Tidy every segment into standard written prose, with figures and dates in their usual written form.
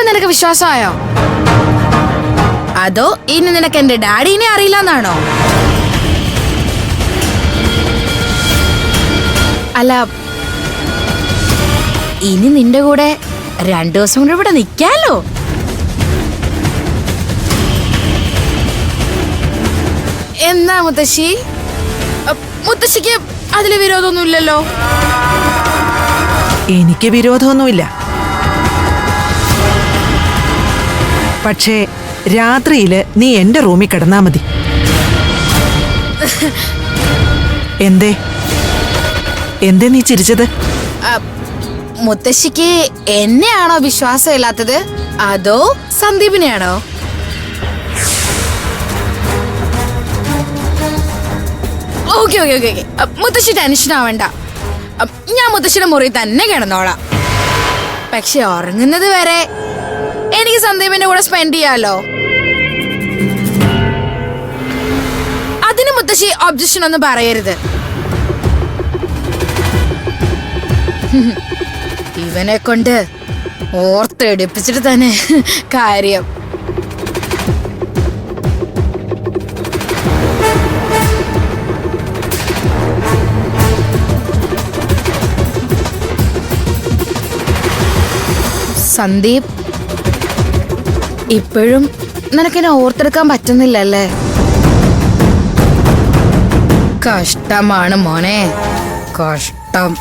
നിനക്ക് വിശ്വാസമായോ? അതോ ഇനി നിനക്ക് എന്റെ ഡാഡിനെ അറിയില്ല എന്നാണോ? അല്ല, ഇനി നിന്റെ കൂടെ 2 ദിവസം കൂടെ ഇവിടെ നിക്കാലോ. എന്നാ മുത്തശ്ശി? മുത്തശ്ശിക്ക് അതില് വിരോധമൊന്നുമില്ലല്ലോ? എനിക്ക് വിരോധമൊന്നുമില്ല. പക്ഷേ രാത്രിയില് നീ എന്റെ റൂമിൽ കിടന്നാ മതി. എന്തേ നീ ചിരിച്ചത്? മുത്തശ്ശിക്ക് എന്നെയാണോ വിശ്വാസമില്ലാത്തത്, അതോ സന്ദീപിനെയാണോ? ഓക്കെ ഓക്കെ ഓക്കെ മുത്തശ്ശി ടെൻഷൻ ആവണ്ട. ഞാൻ മുത്തശ്ശിയുടെ മുറി തന്നെ കിടന്നോളാം. പക്ഷെ ഉറങ്ങുന്നത് വരെ എനിക്ക് സന്ദീപിന്റെ കൂടെ സ്പെൻഡ് ചെയ്യാലോ. അതിന് മുത്തശ്ശി ഒബ്ജക്ഷൻ ഒന്നും പറയരുത്. ഇവനെ കൊണ്ട് ഓർത്തെടുപ്പിച്ചിട്ട് തന്നെ കാര്യം. സന്ദീപ്, ഇപ്പോഴും നിനക്കെന്നെ ഓർത്തെടുക്കാൻ പറ്റുന്നില്ലല്ലേ? കഷ്ടമാണ് മോനെ, കഷ്ടം.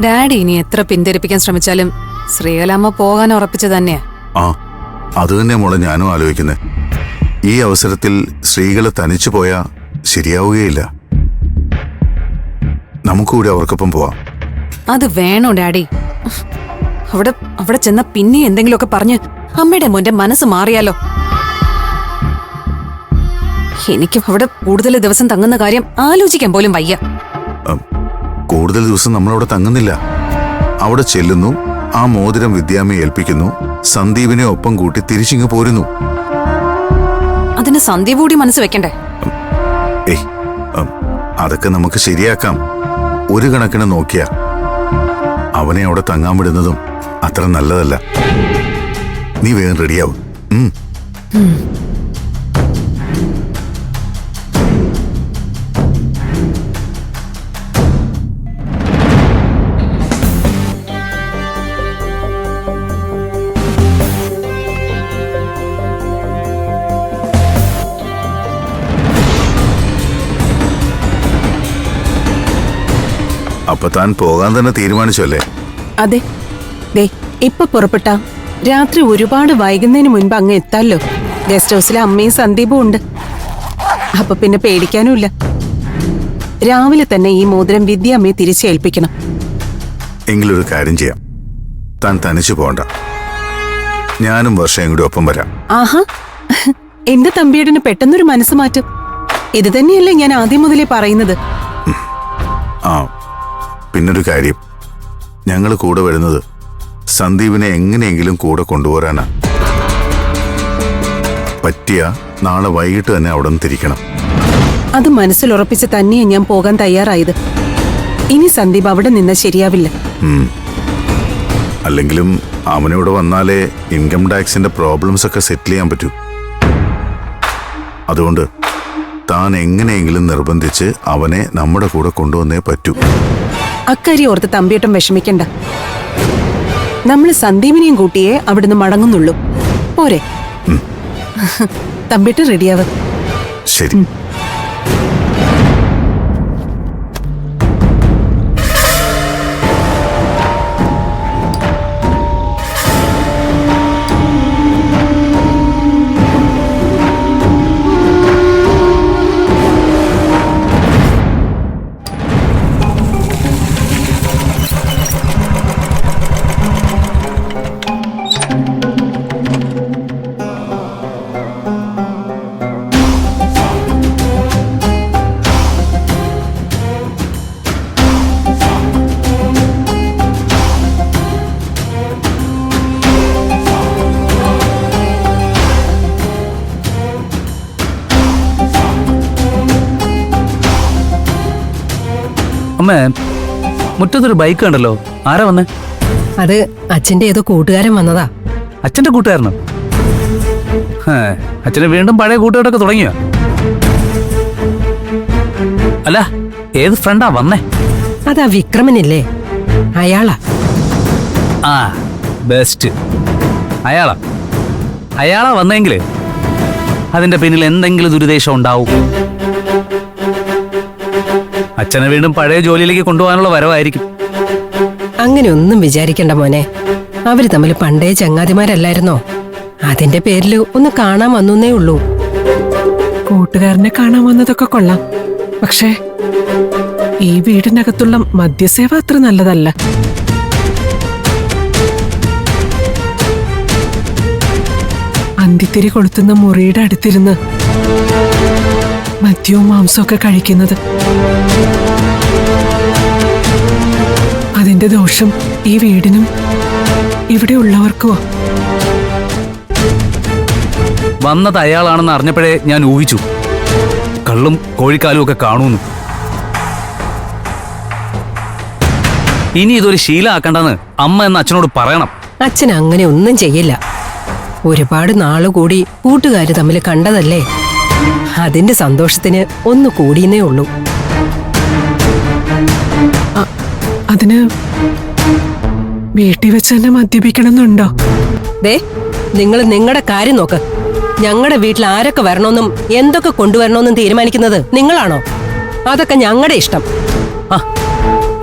ഡാഡി ഇനി എത്ര പിന്തിരിപ്പിക്കാൻ ശ്രമിച്ചാലും ശ്രീകലാമ്മ പോകാൻ ഉറപ്പിച്ചു തന്നെയാ. അത് തന്നെ മോളെ ഞാനും ആലോചിക്കുന്നത്. ഈ അവസരത്തിൽ സ്ത്രീകള് തനിച്ചു പോയാ ശരിയാവുകയില്ല. നമുക്കൂടെ അവർക്കൊപ്പം പോവാം. അത് വേണോ ഡാഡി? അവിടെ ചെന്ന പിന്നെ എന്തെങ്കിലുമൊക്കെ പറഞ്ഞ് അമ്മയുടെ മോന്റെ മനസ്സ് മാറിയാലോ. എനിക്ക് അവിടെ കൂടുതൽ ദിവസം തങ്ങുന്ന കാര്യം ആലോചിക്കാൻ പോലും വയ്യ. കൂടുതൽ ദിവസം നമ്മളവിടെ തങ്ങുന്നില്ല. അവിടെ ചെല്ലുന്നു, ആ മോതിരം വിദ്യാമ്മയെ ഏൽപ്പിക്കുന്നു, സന്ദീപിനെ ഒപ്പം കൂട്ടി തിരിച്ചിങ്ങ് പോരുന്നു. അതിന് സന്ദീപ് കൂടി മനസ്സ് വെക്കണ്ടേ? അതൊക്കെ നമുക്ക് ശരിയാക്കാം. ഒരു കണക്കിന് നോക്കിയാ അവനെ അവിടെ തങ്ങാൻ വിടുന്നതും അത്ര നല്ലതല്ല. നീ വേഗം റെഡിയാവും. അപ്പൊ താൻ പോകാൻ തന്നെ തീരുമാനിച്ചല്ലേ? അതെ, ദേ ഇപ്പൊ പുറപ്പെട്ട രാത്രി ഒരുപാട് വൈകുന്നതിന് മുൻപ് അങ്ങ് എത്താലോ. ഗസ്റ്റ് ഹൗസിലെ അമ്മയും സന്ദീപും ഉണ്ട്. അപ്പൊ പിന്നെ പേടിക്കാനുമില്ല. രാവിലെ തന്നെ ഈ മോതിരം വിദ്യാമ്മയെ തിരിച്ചേൽപ്പിക്കണം. എങ്കിലൊരു കാര്യം ചെയ്യാം, താൻ തനിച്ചു പോണ്ട, ഞാനും വർഷയും കൂടി ഒപ്പം വരാം. ആഹാ, എന്റെ തമ്പിയേടന് പെട്ടെന്നൊരു മനസ്സ് മാറ്റം. ഇത് തന്നെയല്ലേ ഞാൻ ആദ്യം മുതലേ പറയുന്നത്. പിന്നൊരു കാര്യം, ഞങ്ങൾ കൂടെ വരുന്നത് സന്ദീപിനെ എങ്ങനെയെങ്കിലും കൂടെ കൊണ്ടുപോരാനാ. പറ്റിയ നാളെ വൈകിട്ട് തന്നെ അവിടെ നിന്ന് തിരിക്കണം. അത് മനസ്സിലുറപ്പിച്ച് തന്നെയാ ഞാൻ പോകാൻ തയ്യാറായത്. ഇനി സന്ദീപ് അവിടെ നിന്ന് ശരിയാവില്ല. അല്ലെങ്കിലും അവനിവിടെ വന്നാലേ ഇൻകം ടാക്സിന്റെ പ്രോബ്ലംസ് ഒക്കെ സെറ്റിൽ ചെയ്യാൻ പറ്റൂ. അതുകൊണ്ട് താൻ എങ്ങനെയെങ്കിലും നിർബന്ധിച്ച് അവനെ നമ്മുടെ കൂടെ കൊണ്ടുവന്നേ പറ്റൂ. അക്കാര്യം ഓർത്ത് തമ്പിയേട്ടൻ വിഷമിക്കണ്ട. നമ്മൾ സന്ദീപിനെയും കൂട്ടിയേ അവിടുന്ന് മടങ്ങുന്നുള്ളൂ. പോരെ? തമ്പിയേട്ടൻ റെഡിയാവ. ശരി. അമ്മേ, മുറ്റത്തൊരു ബൈക്ക് കണ്ടല്ലോ, ആരാ വന്നേ? അത് അച്ഛന്റെ ഏതോ കൂട്ടുകാരൻ വന്നതാ. അച്ഛന്റെ കൂട്ടുകാരനോ? അച്ഛന് വീണ്ടും പഴയ കൂട്ടുകാരൊക്കെ തുടങ്ങിയോ? അല്ല, ഏത് ഫ്രണ്ടാ വന്നേ? അതാ വിക്രമനില്ലേ, അയാളാ. ആ, ബെസ്റ്റ്. അയാളാ വന്നെങ്കില് അതിന്റെ പിന്നിൽ എന്തെങ്കിലും ദുരുദ്ദേശം ഉണ്ടാവും. അച്ഛനെ വീണ്ടും പഴയ ജോലിയിലേക്ക് കൊണ്ടുപോകാനുള്ള വരവായിരിക്കും. അങ്ങനെ ഒന്നും വിചാരിക്കണ്ട മോനെ, അവര് തമ്മിൽ പണ്ടേ ചങ്ങാതിമാരല്ലായിരുന്നോ? അതിന്റെ പേരില് ഒന്ന് കാണാൻ വന്നേ ഉള്ളൂ. കൂട്ടുകാരനെ കാണാൻ വന്നതൊക്കെ കൊള്ളാം, പക്ഷേ ഈ വീടിനകത്തുള്ള മദ്യസേവ അത്ര നല്ലതല്ല. അന്തിത്തിരി കൊളുത്തുന്ന മുറിയുടെ അടുത്തിരുന്ന് മദ്യവും മാംസവും ഒക്കെ കഴിക്കുന്നത്, അതിന്റെ ദോഷം ഈ വീടിനും ഇവിടെ ഉള്ളവർക്കുമോ? വന്നത് അയാളാണെന്ന് അറിഞ്ഞപ്പോഴേ ഞാൻ ഊഹിച്ചു, കള്ളും കോഴിക്കാലും ഒക്കെ കാണൂന്ന്. ഇനി ഇതൊരു ശീലമാക്കണ്ടെന്ന് അമ്മ എന്ന അച്ഛനോട് പറയണം. അച്ഛൻ അങ്ങനെ ഒന്നും ചെയ്യില്ല. ഒരുപാട് നാള് കൂടി കൂട്ടുകാര് തമ്മിൽ കണ്ടതല്ലേ, അതിന്റെ സന്തോഷത്തിന് ഒന്ന് കൂടിയെന്നേ ഉള്ളൂ. അതിന് വീട്ടിൽ വെച്ച് തന്നെ മദ്യപിക്കണമെന്നുണ്ടോ? ദേ, നിങ്ങൾ നിങ്ങളുടെ കാര്യം നോക്ക്. ഞങ്ങളുടെ വീട്ടിൽ ആരൊക്കെ വരണമെന്നും എന്തൊക്കെ കൊണ്ടുവരണമെന്നും തീരുമാനിക്കുന്നത് നിങ്ങളാണോ? അതൊക്കെ ഞങ്ങളുടെ ഇഷ്ടം. ആ,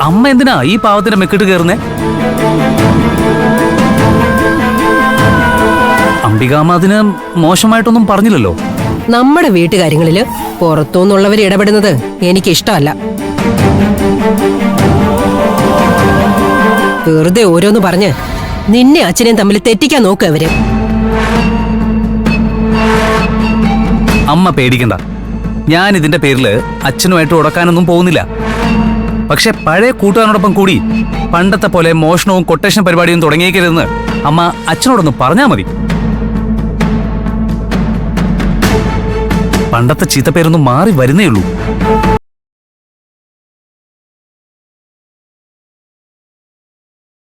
അമ്മ എന്തിനാ ഈ പാവത്തിന്റെ മെക്കിട്ട് കയറുന്നേ? അംബികാമ്മ അതിന് മോശമായിട്ടൊന്നും പറഞ്ഞില്ലല്ലോ. നമ്മുടെ വീട്ടുകാര്യങ്ങളില് പുറത്തുനിന്നുള്ളവർ ഇടപെടുന്നത് എനിക്കിഷ്ടമല്ല. വെറുതെ ഓരോന്ന് പറഞ്ഞ് നിന്നെ അച്ഛനെയും തമ്മിൽ തെറ്റിക്കാൻ നോക്കുക അവര്. അമ്മ പേടിക്കണ്ട, ഞാൻ ഇതിന്റെ പേരില് അച്ഛനുമായിട്ട് ഉടക്കാനൊന്നും പോകുന്നില്ല. പക്ഷെ പഴയ കൂട്ടുകാരനോടൊപ്പം കൂടി പണ്ടത്തെ പോലെ മോഷണവും കൊട്ടേഷൻ പരിപാടിയും തുടങ്ങിയേക്കരുതെന്ന് അമ്മ അച്ഛനോടൊന്ന് പറഞ്ഞാ മതി. പണ്ടത്തെ ചീത്തപ്പേരൊന്നും മാറി വരുന്നേ ഉള്ളൂ.